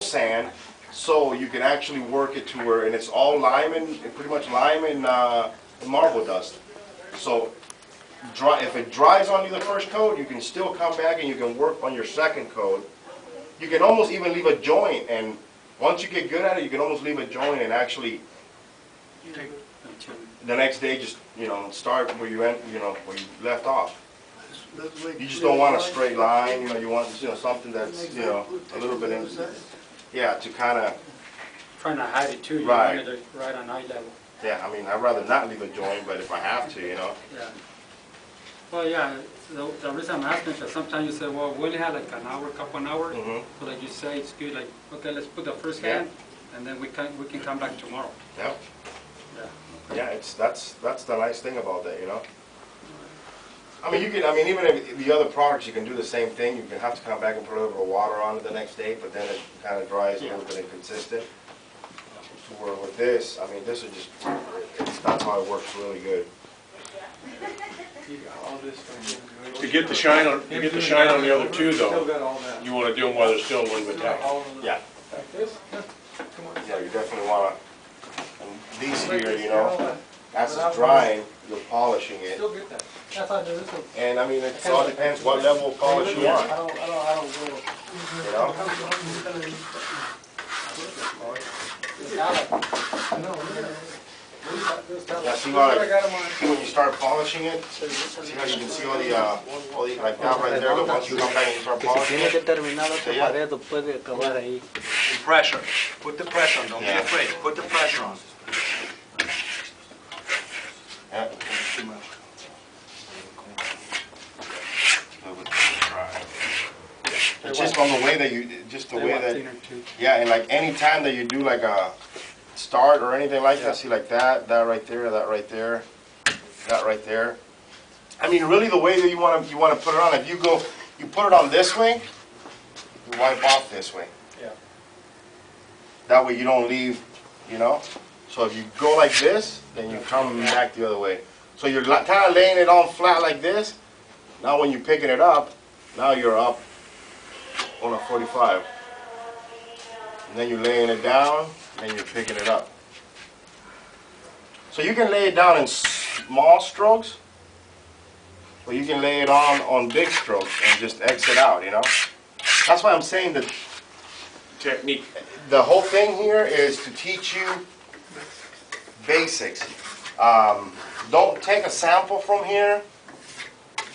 sand, so you can actually work it to where, and it's all lime and pretty much lime and marble dust. So if it dries on you the first coat, you can still come back and you can work on your second coat. You can almost even leave a joint, and once you get good at it, you can almost leave a joint and actually the next day just start where you where you left off. You just don't want a straight line, you want something that's a little bit in, to kind of trying to hide it too. You right. wanted it right on eye level. Yeah, I mean, I'd rather not leave a joint, but if I have to, Yeah. Well, yeah, the reason I'm asking is that sometimes you say, well, we only have like an hour, couple an hours. But like you say, it's good. Like, okay, let's put the first hand, and then we can come back tomorrow. Yeah. Yeah. Yeah, that's the nice thing about that, I mean, even if the other products, you can do the same thing. You can have to come back and put a little bit of water on it the next day, but then it kind of dries a little bit inconsistent. Where with this, I mean, this is just, that's how it works really good. To get the shine on the other two, though, you want to do them while they're still a little bit tight. Yeah. Yeah, you definitely want to. And these here, as it's drying, you're polishing it. And I mean, it all depends what level of polish you want. Yeah, see when you start polishing it, see how you can see all the like that right there, but once you come back and you start polishing it. Pressure. Put the pressure on, don't be afraid. Put the pressure on. Yeah. Too much. It's just on the way that and like any time that you do like a start or anything like that, see like that right there, that right there, that right there. I mean, really the way that you want to put it on, if you put it on this way, you wipe off this way. Yeah. That way you don't leave, So if you go like this, then you come back the other way. So you're kind of laying it on flat like this. Now when you're picking it up, now you're up on a 45. And then you're laying it down, and you're picking it up. So you can lay it down in small strokes, or you can lay it on big strokes and just exit out, That's why I'm saying that Technique. the whole thing here is to teach you basics. Don't take a sample from here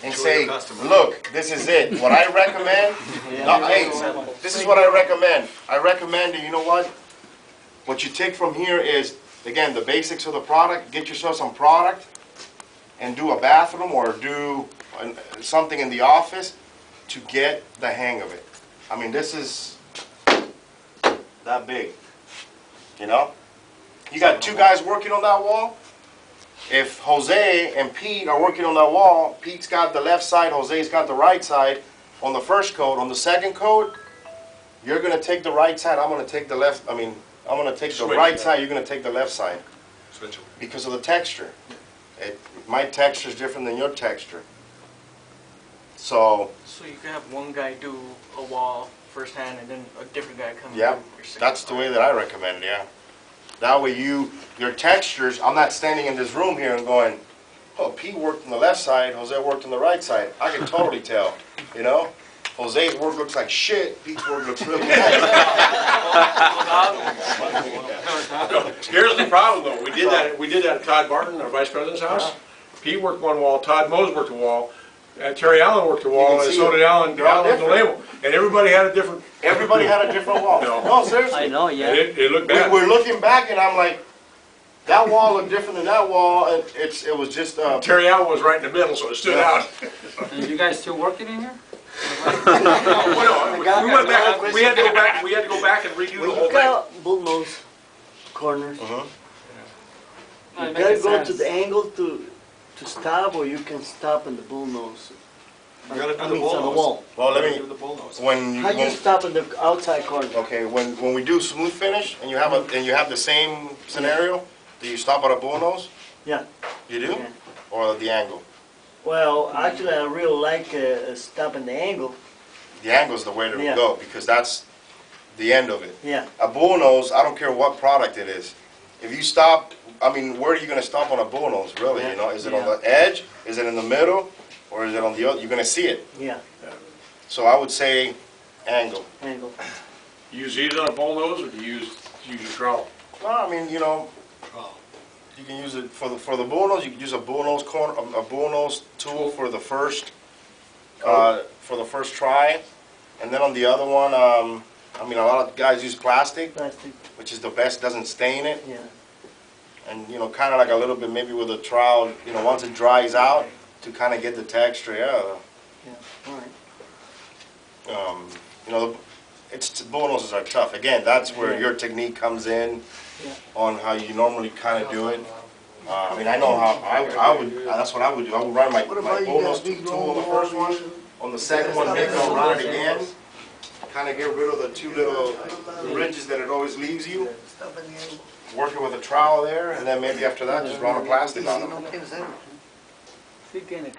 and say, look, this is it. What I recommend, this is what I recommend. I recommend that, you know what you take from here is, again, the basics of the product. Get yourself some product and do a bathroom or do something in the office to get the hang of it. I mean, this is that big, You got two guys working on that wall. If Jose and Pete are working on that wall, Pete's got the left side, Jose's got the right side on the first coat. On the second coat, you're going to take the right side, I'm going to take the left, I'm going to take the right side, you're going to take the left side. Switch them. Because of the texture. My texture is different than your texture. So you can have one guy do a wall first hand and then a different guy come yeah, do your second that's the way that I recommend, yeah. That way your textures, I'm not standing in this room here and going, oh, Pete worked on the left side, Jose worked on the right side. I can totally tell, Jose's work looks like shit, Pete's work looks really nice. Here's the problem, though. We did that at Todd Barton, our vice president's house. Pete worked one wall, Todd Mose worked a wall, Terry Allen worked a wall, and so did Alan DeLable. And everybody had a different... Everybody had a different wall. No, seriously. I know, yeah. It looked bad. We're looking back and I'm like, that wall looked different than that wall, and it was just... Terry Allen was right in the middle, so it stood out. Are you guys still working in here? We went back. We had to go back and redo the whole You thing. got bullnose corners. You gotta go to the angle to stop, or you can stop in the bullnose. You gotta do I the mean, it's on the bullnose. wall. Well, let me... Do the bullnose. How do you stop in the outside corner? Okay, when we do smooth finish and you have the same scenario, do you stop at a bullnose? Yeah. You do? Yeah. Or the angle? Well, actually, I really like stopping the angle. The angle is the way to go because that's the end of it. Yeah, A bullnose, I don't care what product it is. If you stop, I mean, where are you gonna stop on a bullnose, really, you know? Is it on the edge, is it in the middle, or is it on the other? You're gonna see it. yeah, So I would say angle. angle. You use these on a bullnose, or do you use your trowel? No, I mean, you know, you can use it for the bullnose. You can use a bullnose corner, a bullnose tool for the first try, and then on the other one, I mean, a lot of guys use plastic, Plastic, which is the best. Doesn't stain it, yeah. and you know, kind of like a little bit maybe with a trowel. You know, once it dries out, to kind of get the texture. Yeah. Yeah, all right. You know, bullnoses are tough. Again, that's where Yeah. your technique comes in Yeah. on how you normally kind of do it. I mean, I know how I would. That's what I would do. I would run my bullnose tool on the first one. On the second one, maybe I'll run it again. Kind of get rid of the two little ridges that it always leaves you. Working with a trowel there, and then maybe after that, just run a plastic on them. Sí tiene